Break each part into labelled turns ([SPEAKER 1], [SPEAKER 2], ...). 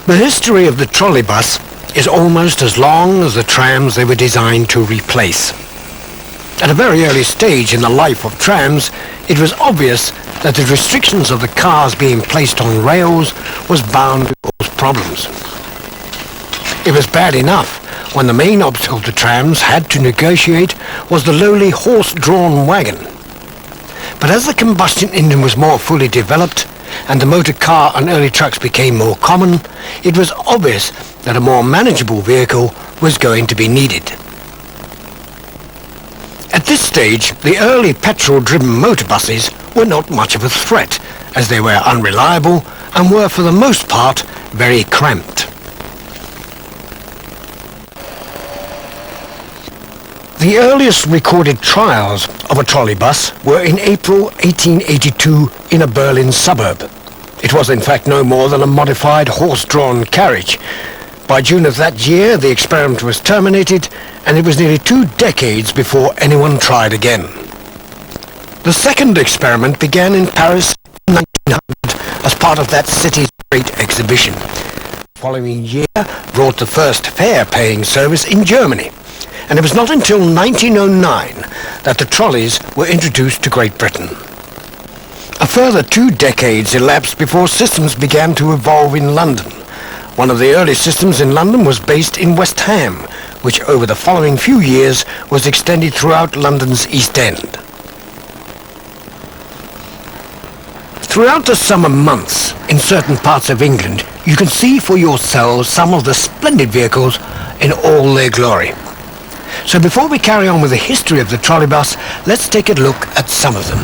[SPEAKER 1] The history of the trolleybus is almost as long as the trams they were designed to replace. At a very early stage in the life of trams, it was obvious that the restrictions of the cars being placed on rails was bound to cause problems. It was bad enough when the main obstacle the trams had to negotiate was the lowly horse-drawn wagon. But as the combustion engine was more fully developed and the motor car and early trucks became more common, it was obvious that a more manageable vehicle was going to be needed. At this stage, the early petrol-driven motor buses were not much of a threat, as they were unreliable and were for the most part very cramped. The earliest recorded trials of a trolleybus were in April 1882 in a Berlin suburb. It was in fact no more than a modified horse-drawn carriage. By June of that year, the experiment was terminated, and it was nearly 2 decades before anyone tried again. The second experiment began in Paris in 1900 as part of that city's great exhibition. The following year brought the first fare-paying service in Germany, and it was not until 1909 that the trolleys were introduced to Great Britain. A further 2 decades elapsed before systems began to evolve in London. One of the early systems in London was based in West Ham, which over the following few years was extended throughout London's East End. Throughout the summer months, in certain parts of England, you can see for yourselves some of the splendid vehicles in all their glory. So before we carry on with the history of the trolleybus, let's take a look at some of them.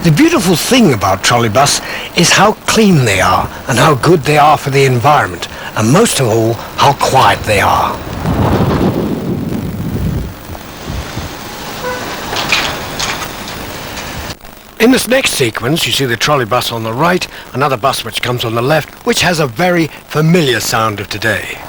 [SPEAKER 1] The beautiful thing about trolleybus is how clean they are and how good they are for the environment, and most of all, how quiet they are. In this next sequence, you see the trolleybus on the right, another bus which comes on the left, which has a very familiar sound of today.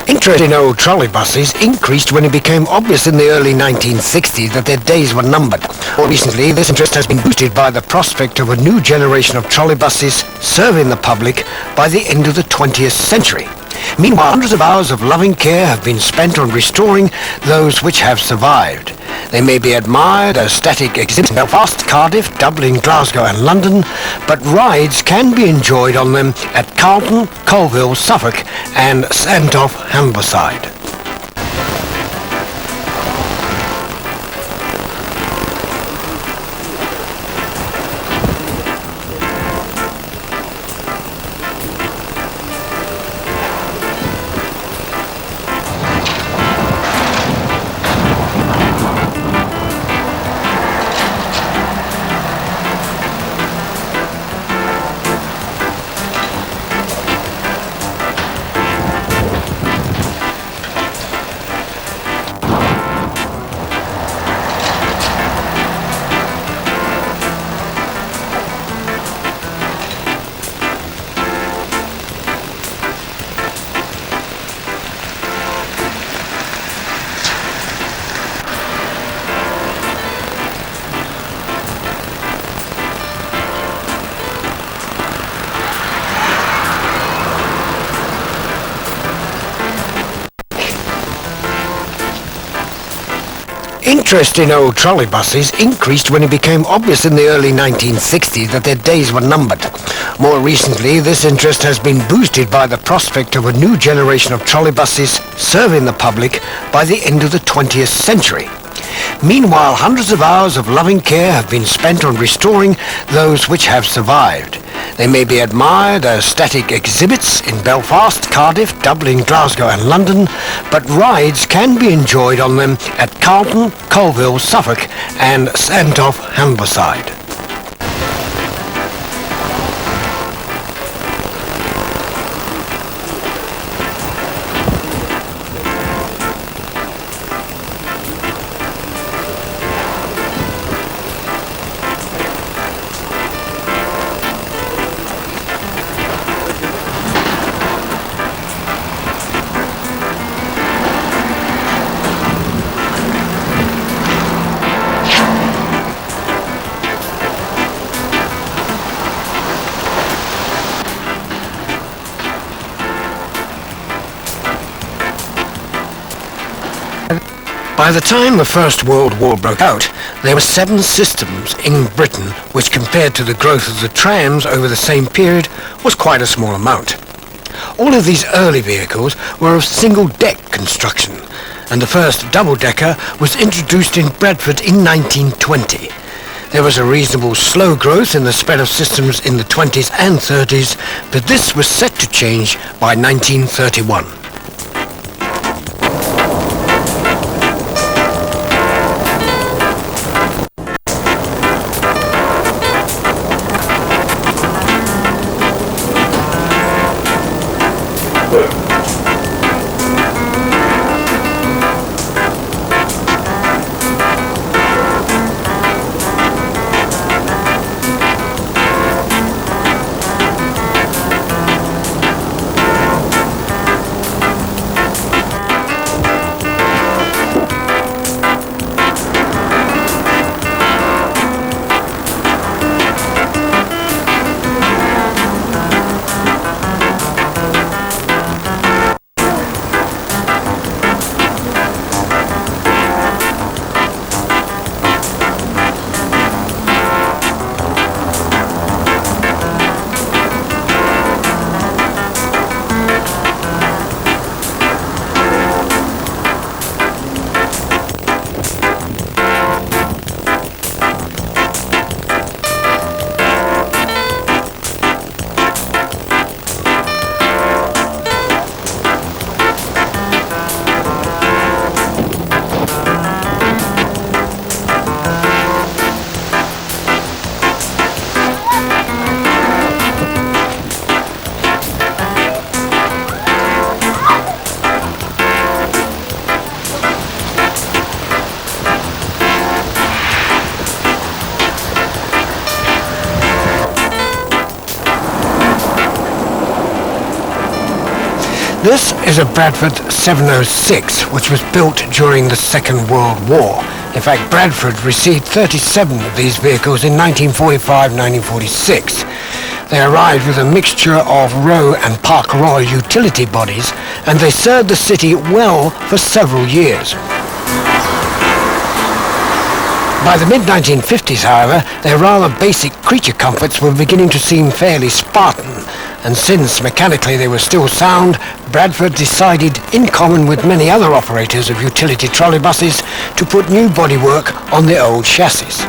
[SPEAKER 1] Interest in old trolleybuses increased when it became obvious in the early 1960s that their days were numbered. More recently, this interest has been boosted by the prospect of a new generation of trolleybuses serving the public by the end of the 20th century. Meanwhile, hundreds of hours of loving care have been spent on restoring those which have survived. They may be admired as static exhibits in Belfast, Cardiff, Dublin, Glasgow and London, but rides can be enjoyed on them at Carlton, Colville, Suffolk and Sandtoft, Humberside. Interest in old trolley buses increased when it became obvious in the early 1960s that their days were numbered. More recently, this interest has been boosted by the prospect of a new generation of trolley buses serving the public by the end of the 20th century. Meanwhile, hundreds of hours of loving care have been spent on restoring those which have survived. They may be admired as static exhibits in Belfast, Cardiff, Dublin, Glasgow and London, but rides can be enjoyed on them at Carlton, Colville, Suffolk and Sandtoft, Humberside. By the time the First World War broke out, there were 7 systems in Britain, which compared to the growth of the trams over the same period was quite a small amount. All of these early vehicles were of single-deck construction, and the first double-decker was introduced in Bradford in 1920. There was a reasonable slow growth in the spread of systems in the 20s and 30s, but this was set to change by 1931. This is a Bradford 706, which was built during the Second World War. In fact, Bradford received 37 of these vehicles in 1945-1946. They arrived with a mixture of Row and Park Royal utility bodies, and they served the city well for several years. By the mid-1950s, however, their rather basic creature comforts were beginning to seem fairly Spartan, and since mechanically they were still sound, Bradford decided, in common with many other operators of utility trolley buses, to put new bodywork on the old chassis.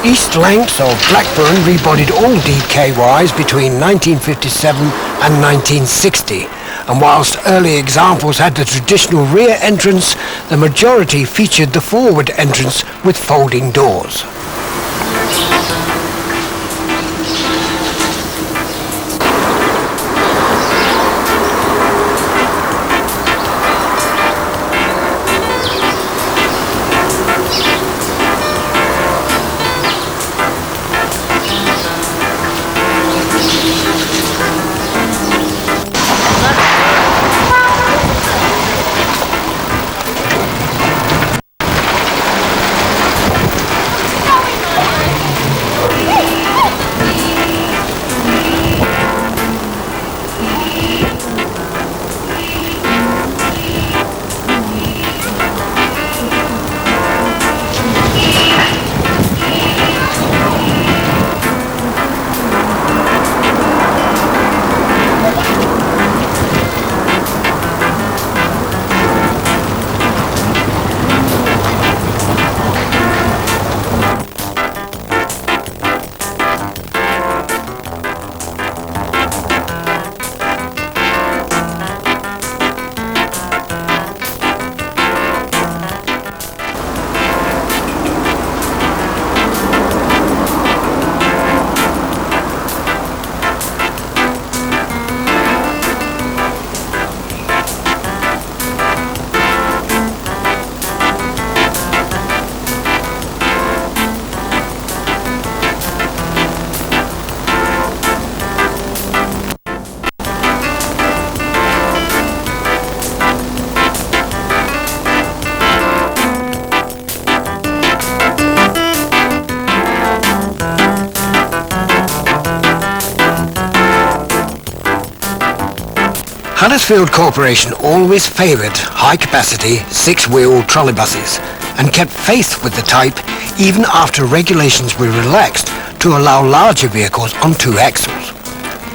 [SPEAKER 1] East Lancs of Blackburn rebodied all DKYs between 1957 and 1960, and whilst early examples had the traditional rear entrance, the majority featured the forward entrance with folding doors. Huddersfield Corporation always favoured high-capacity six-wheel trolleybuses and kept faith with the type even after regulations were relaxed to allow larger vehicles on two axles.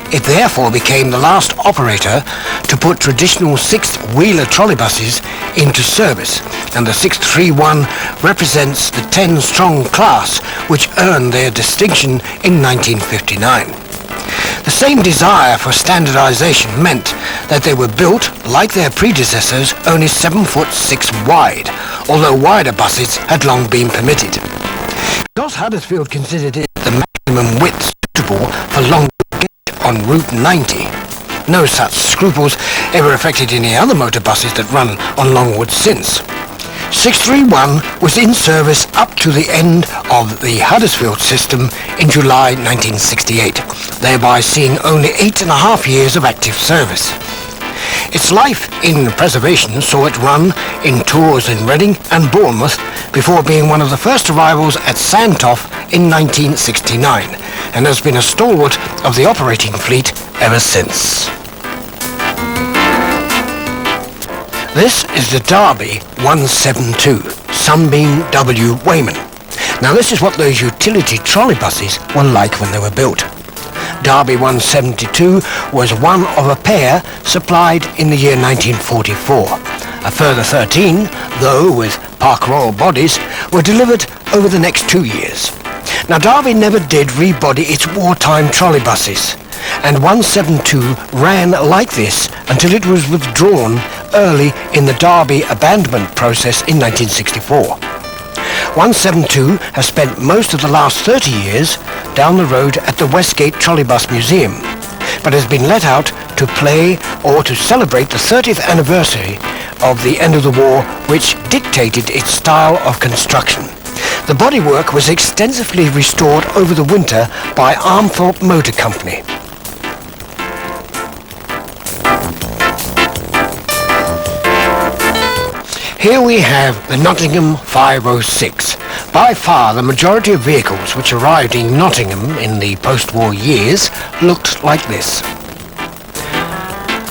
[SPEAKER 1] It therefore became the last operator to put traditional six-wheeler trolleybuses into service, and the 631 represents the 10-strong class which earned their distinction in 1959. The same desire for standardization meant that they were built, like their predecessors, only 7 foot 6 wide, although wider buses had long been permitted. Because Huddersfield considered it the maximum width suitable for long gauge on Route 90, no such scruples ever affected any other motor buses that run on Longwood since. 631 was in service up to the end of the Huddersfield system in July 1968, thereby seeing only 8.5 years of active service. Its life in preservation saw it run in tours in Reading and Bournemouth before being one of the first arrivals at Sandtoft in 1969, and has been a stalwart of the operating fleet ever since. This is the Derby 172 Sunbeam W Wayman. Now this is what those utility trolley buses were like when they were built. Derby 172 was one of a pair supplied in the year 1944. A further 13, though with Park Royal bodies, were delivered over the next 2 years. Now Derby never did rebody its wartime trolley buses, and 172 ran like this until it was withdrawn early in the Derby abandonment process in 1964. 172 has spent most of the last 30 years down the road at the Westgate Trolleybus Museum, but has been let out to play or to celebrate the 30th anniversary of the end of the war, which dictated its style of construction. The bodywork was extensively restored over the winter by Armthorpe Motor Company. Here we have the Nottingham 506. By far the majority of vehicles which arrived in Nottingham in the post-war years looked like this.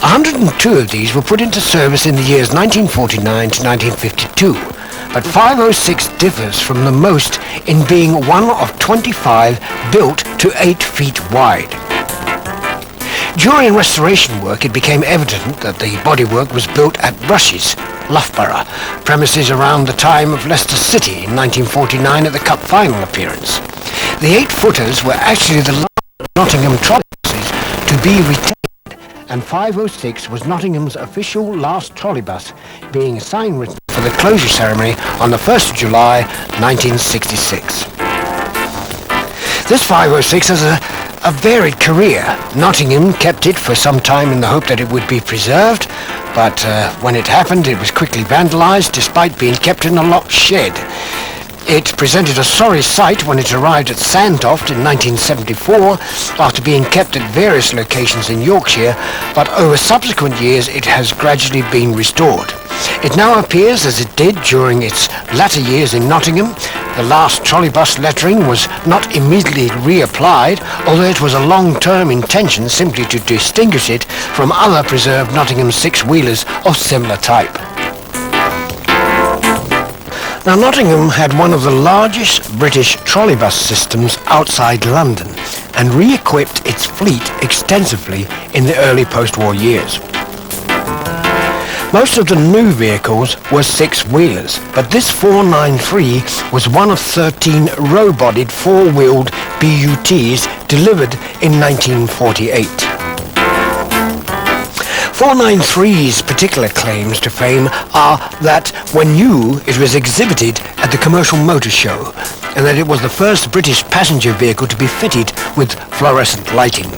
[SPEAKER 1] 102 of these were put into service in the years 1949 to 1952, but 506 differs from the most in being one of 25 built to 8 feet wide. During restoration work, it became evident that the bodywork was built at Rushes, Loughborough, premises around the time of Leicester City in 1949 at the Cup final appearance. The 8-footers were actually the last Nottingham trolleybuses to be retained, and 506 was Nottingham's official last trolleybus, being sign-written for the closure ceremony on the 1st of July 1966. This 506 has a varied career. Nottingham kept it for some time in the hope that it would be preserved, but when it happened it was quickly vandalised despite being kept in a locked shed. It presented a sorry sight when it arrived at Sandtoft in 1974 after being kept at various locations in Yorkshire, but over subsequent years it has gradually been restored. It now appears as it did during its latter years in Nottingham. The last trolleybus lettering was not immediately reapplied, although it was a long-term intention simply to distinguish it from other preserved Nottingham six-wheelers of similar type. Now, Nottingham had one of the largest British trolleybus systems outside London and re-equipped its fleet extensively in the early post-war years. Most of the new vehicles were six-wheelers, but this 493 was one of 13 row-bodied four-wheeled BUTs delivered in 1948. 493's particular claims to fame are that when new it was exhibited at the Commercial Motor Show, and that it was the first British passenger vehicle to be fitted with fluorescent lighting.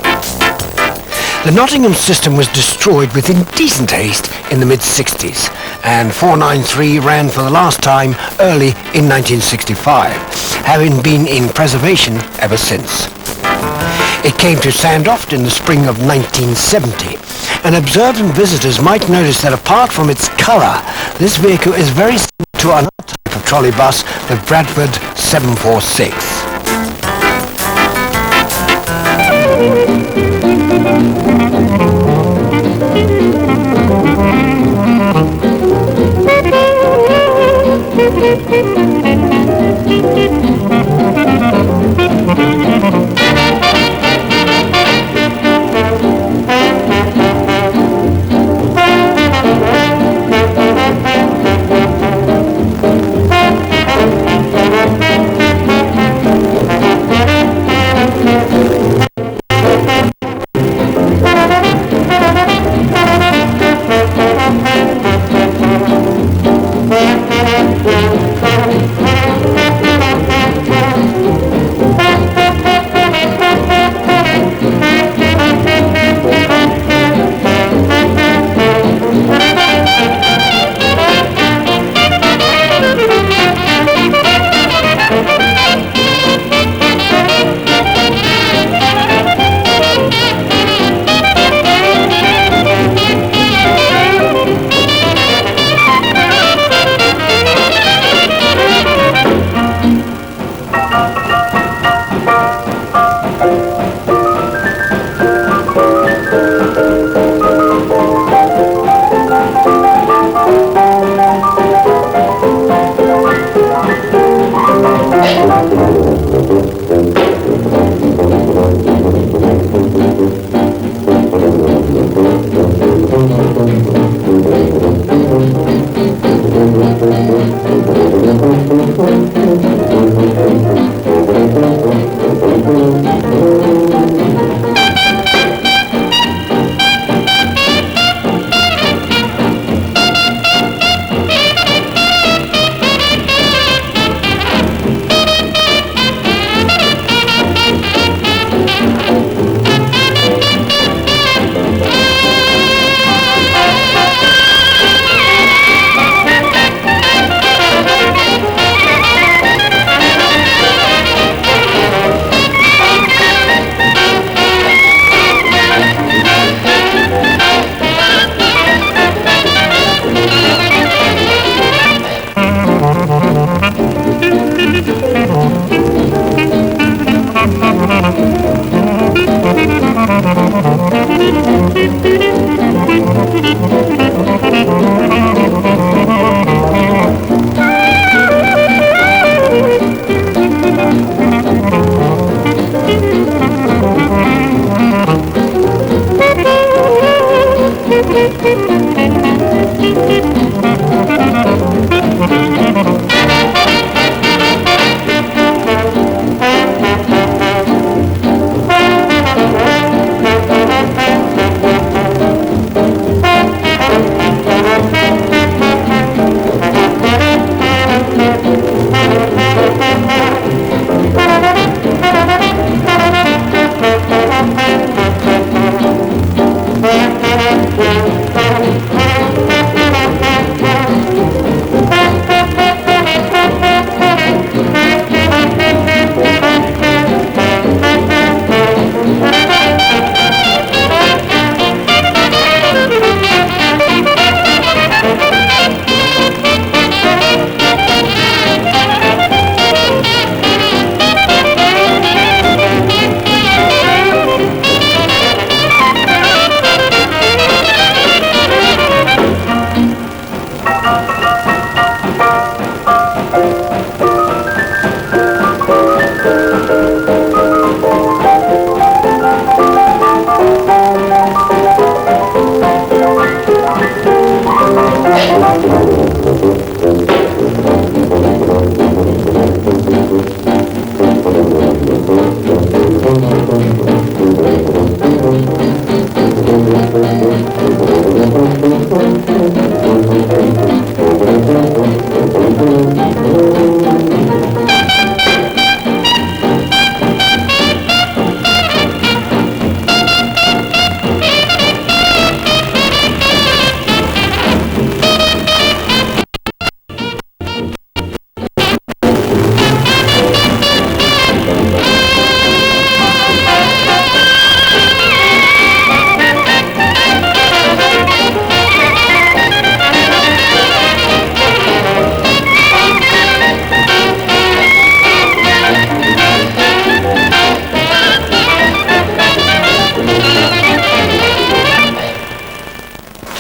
[SPEAKER 1] The Nottingham system was destroyed with indecent haste in the mid-60s, and 493 ran for the last time early in 1965, having been in preservation ever since. It came to Sandtoft in the spring of 1970, and observant visitors might notice that apart from its colour, this vehicle is very similar to another type of trolleybus, the Bradford 746.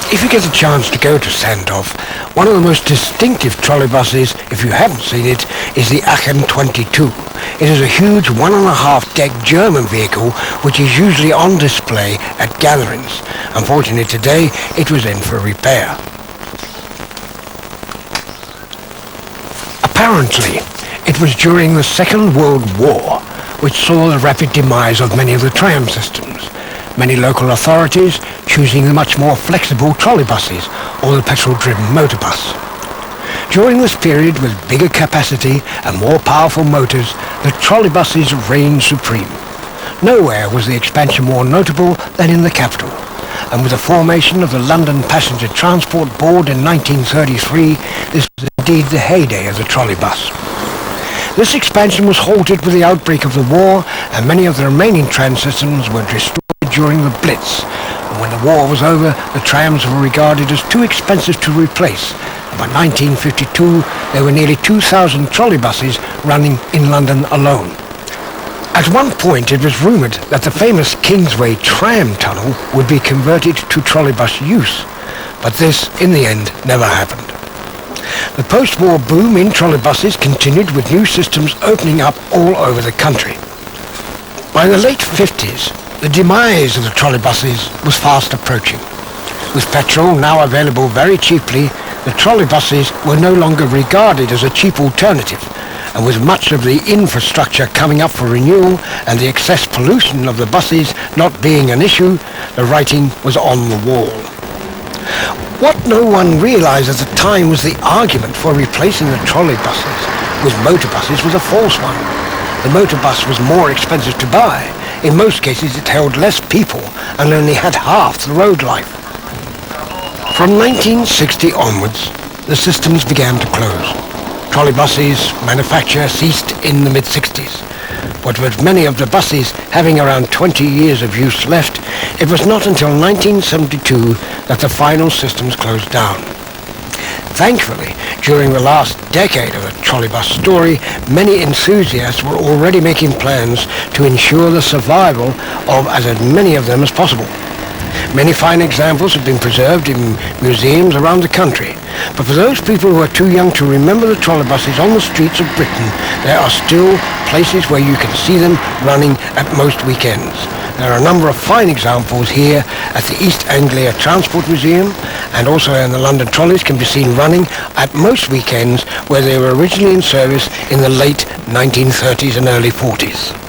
[SPEAKER 1] If you get a chance to go to Sandhof, one of the most distinctive trolleybuses, if you haven't seen it, is the Aachen 22. It is a huge 1.5-deck German vehicle which is usually on display at gatherings. Unfortunately today it was in for repair. Apparently it was during the Second World War which saw the rapid demise of many of the tram systems. Many local authorities choosing the much more flexible trolleybuses or the petrol-driven motorbus. During this period, with bigger capacity and more powerful motors, the trolleybuses reigned supreme. Nowhere was the expansion more notable than in the capital, and with the formation of the London Passenger Transport Board in 1933, this was indeed the heyday of the trolleybus. This expansion was halted with the outbreak of the war, and many of the remaining tram systems were destroyed during the Blitz. And when the war was over, the trams were regarded as too expensive to replace. And by 1952, there were nearly 2,000 trolleybuses running in London alone. At one point, it was rumoured that the famous Kingsway tram tunnel would be converted to trolleybus use, but this, in the end, never happened. The post-war boom in trolleybuses continued with new systems opening up all over the country. By the late 50s, the demise of the trolleybuses was fast approaching. With petrol now available very cheaply, the trolleybuses were no longer regarded as a cheap alternative, and with much of the infrastructure coming up for renewal and the excess pollution of the buses not being an issue, the writing was on the wall. What no one realised at the time was the argument for replacing the trolleybuses with motorbuses was a false one. The motorbus was more expensive to buy. In most cases it held less people and only had half the road life. From 1960 onwards, the systems began to close. Trolleybuses manufacture ceased in the mid-60s. But with many of the buses having around 20 years of use left, it was not until 1972 that the final systems closed down. Thankfully, during the last decade of the trolleybus story, many enthusiasts were already making plans to ensure the survival of as many of them as possible. Many fine examples have been preserved in museums around the country. But for those people who are too young to remember the trolleybuses on the streets of Britain, there are still places where you can see them running at most weekends. There are a number of fine examples here at the East Anglia Transport Museum, and also in the London trolleys can be seen running at most weekends where they were originally in service in the late 1930s and early 40s.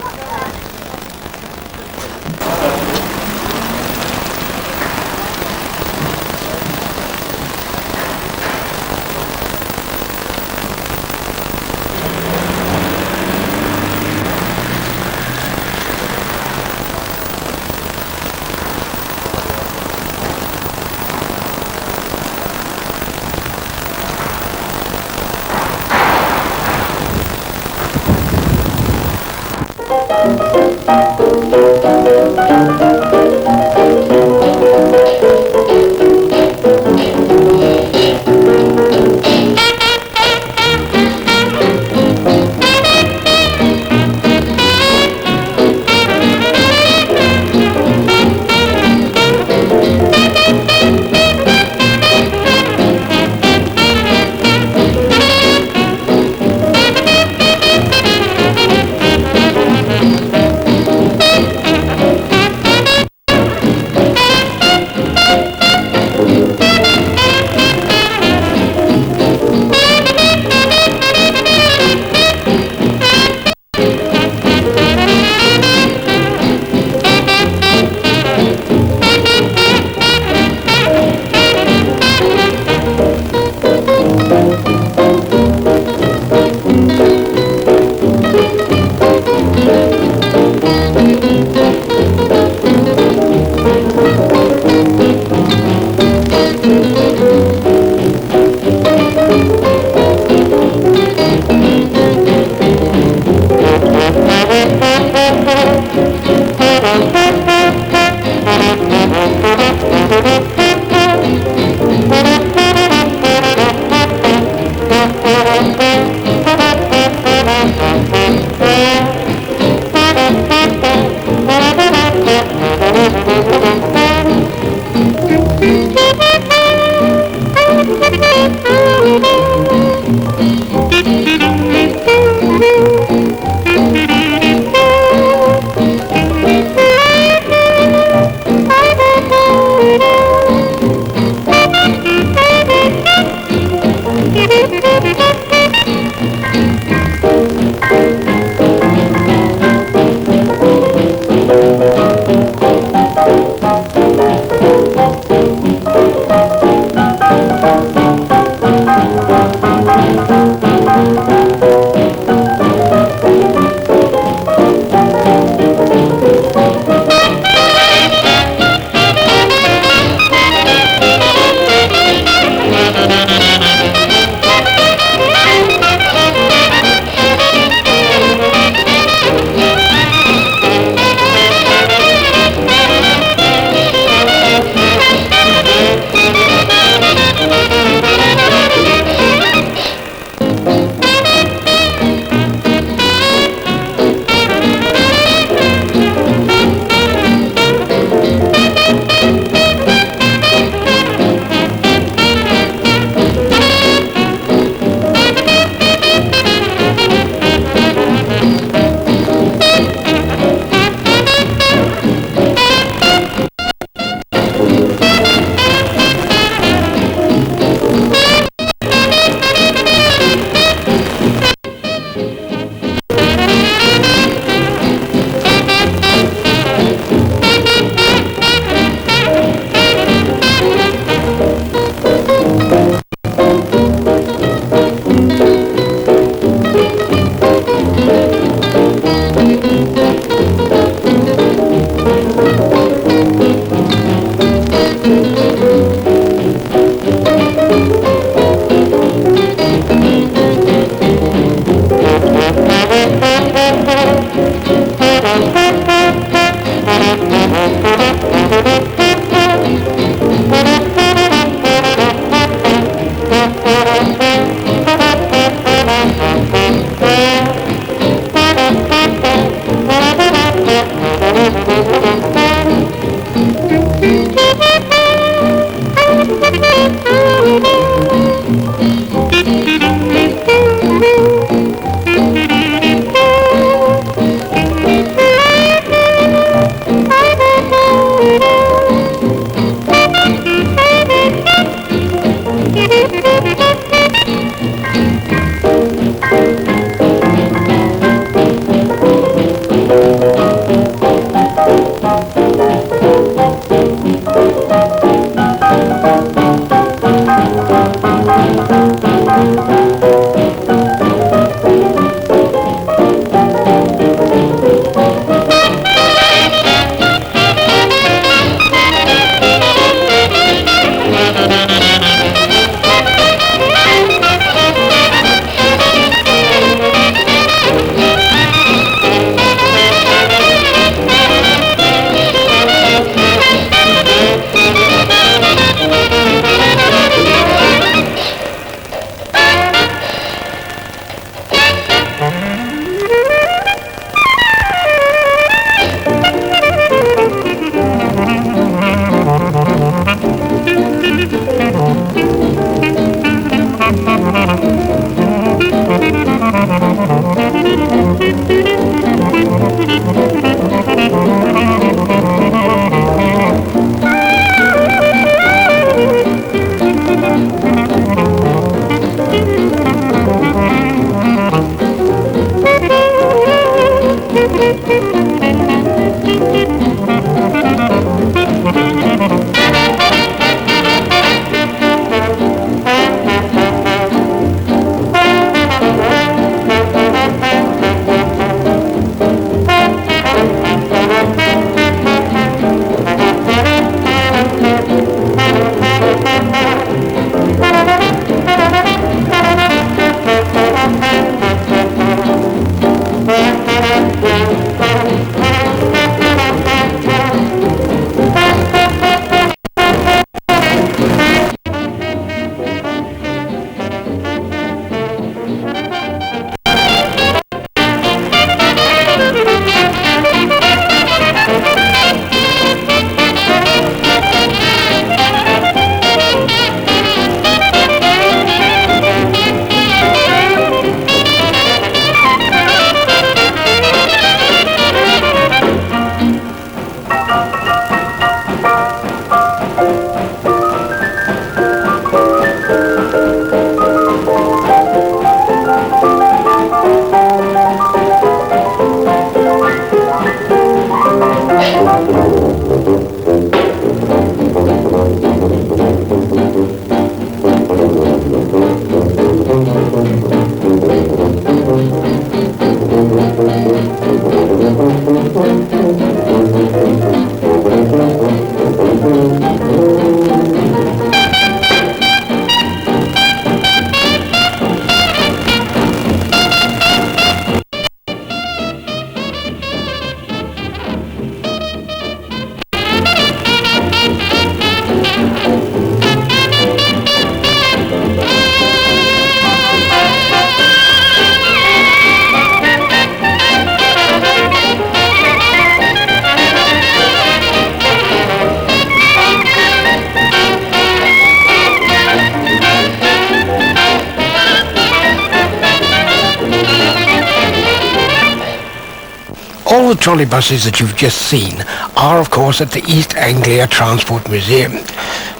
[SPEAKER 1] trolley buses that you've just seen are, of course, at the East Anglia Transport Museum.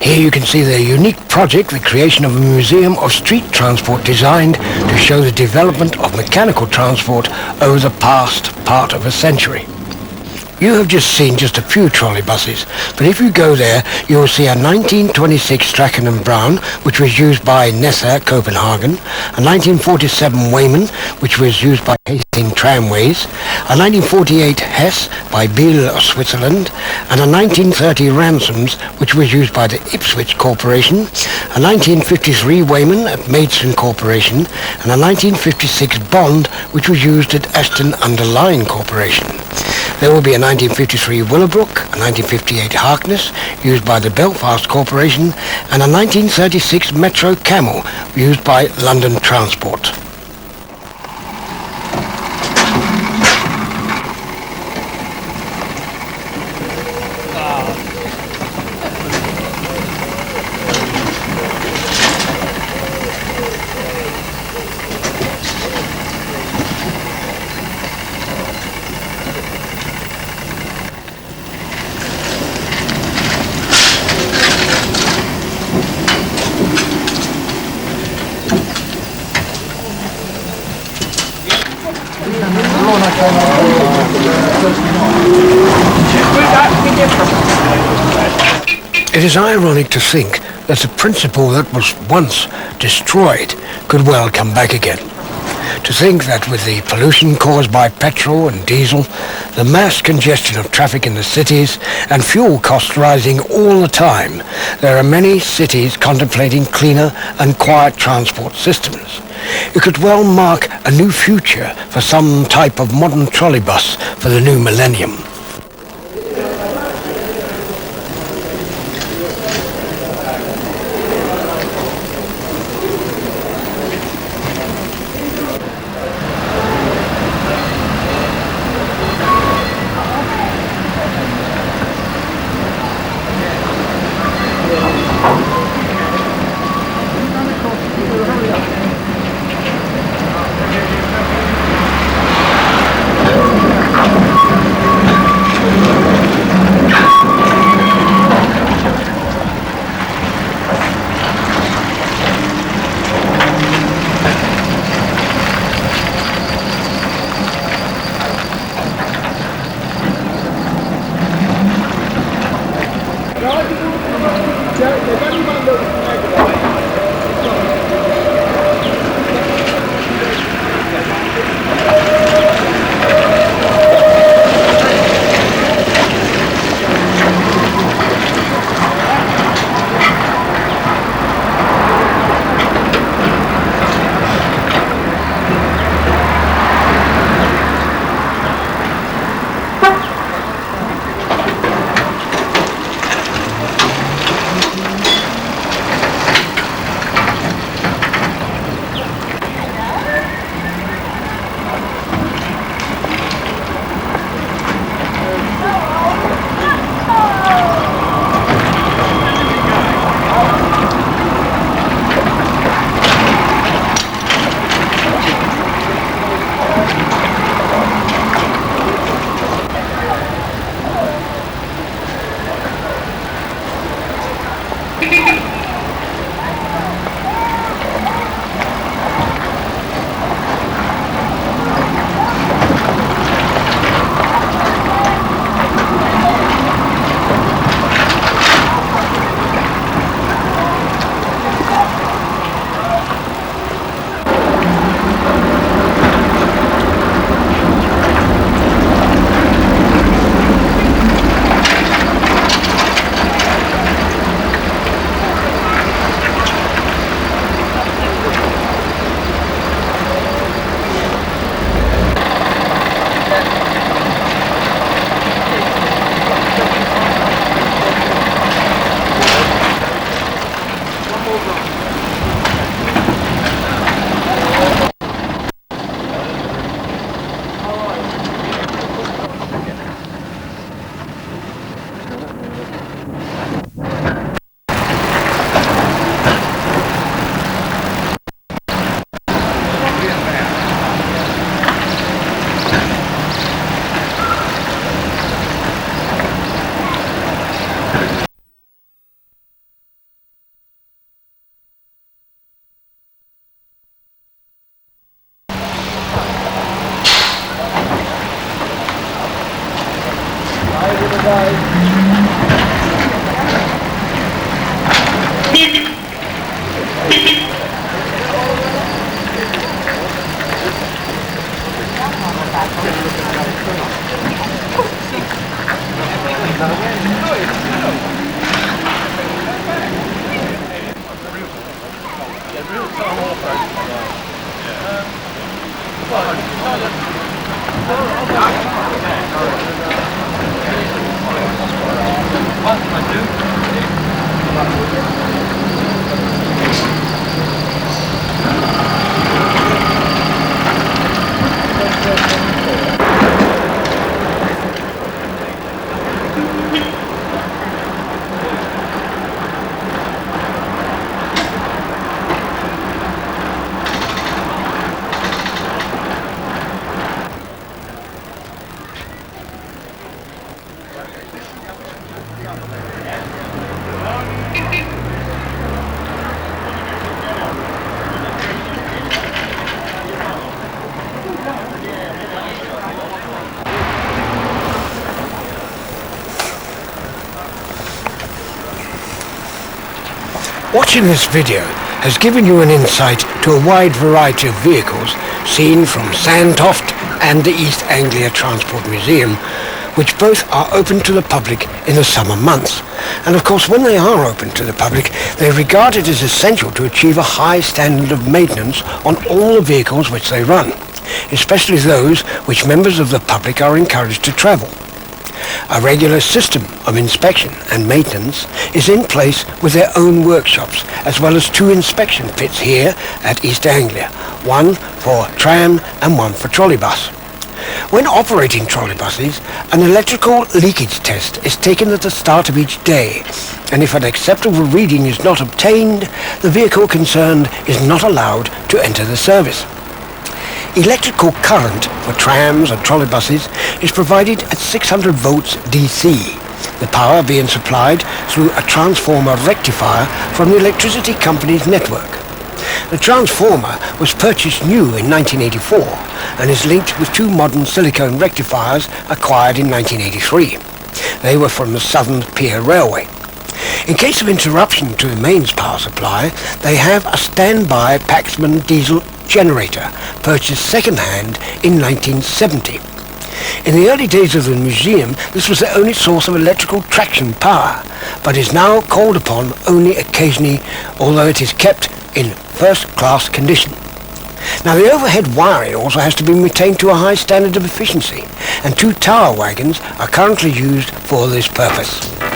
[SPEAKER 1] Here you can see their unique project, the creation of a museum of street transport designed to show the development of mechanical transport over the past part of a century. You have just seen just a few trolley buses, but if you go there, you will see a 1926 Strachan and Brown, which was used by Nessa Copenhagen, a 1947 Weyman, which was used by Hastings Tramways, a 1948 Hess by Biel of Switzerland, and a 1930 Ransoms, which was used by the Ipswich Corporation, a 1953 Weyman at Maidstone Corporation, and a 1956 Bond, which was used at Ashton-under-Lyne Corporation. There will be a 1953 Willowbrook, a 1958 Harkness, used by the Belfast Corporation, and a 1936 Metro Camel, used by London Transport. It is ironic to think that the principle that was once destroyed could well come back again. To think that with the pollution caused by petrol and diesel, the mass congestion of traffic in the cities, and fuel costs rising all the time, there are many cities contemplating cleaner and quiet transport systems. It could well mark a new future for some type of modern trolley bus for the new millennium. Watching this video has given you an insight to a wide variety of vehicles seen from Sandtoft and the East Anglia Transport Museum, which both are open to the public in the summer months. And of course, when they are open to the public, they are regarded as essential to achieve a high standard of maintenance on all the vehicles which they run, especially those which members of the public are encouraged to travel. A regular system of inspection and maintenance is in place with their own workshops, as well as 2 inspection pits here at East Anglia, one for tram and one for trolleybus. When operating trolleybuses, an electrical leakage test is taken at the start of each day, and if an acceptable reading is not obtained, the vehicle concerned is not allowed to enter the service. Electrical current for trams and trolleybuses is provided at 600 volts DC, the power being supplied through a transformer rectifier from the electricity company's network. The transformer was purchased new in 1984 and is linked with 2 modern silicone rectifiers acquired in 1983. They were from the Southern Pier Railway. In case of interruption to the mains power supply, they have a standby Paxman diesel generator, purchased second-hand in 1970. In the early days of the museum, this was the only source of electrical traction power, but is now called upon only occasionally, although it is kept in first-class condition. Now, the overhead wiring also has to be maintained to a high standard of efficiency, and 2 tower wagons are currently used for this purpose.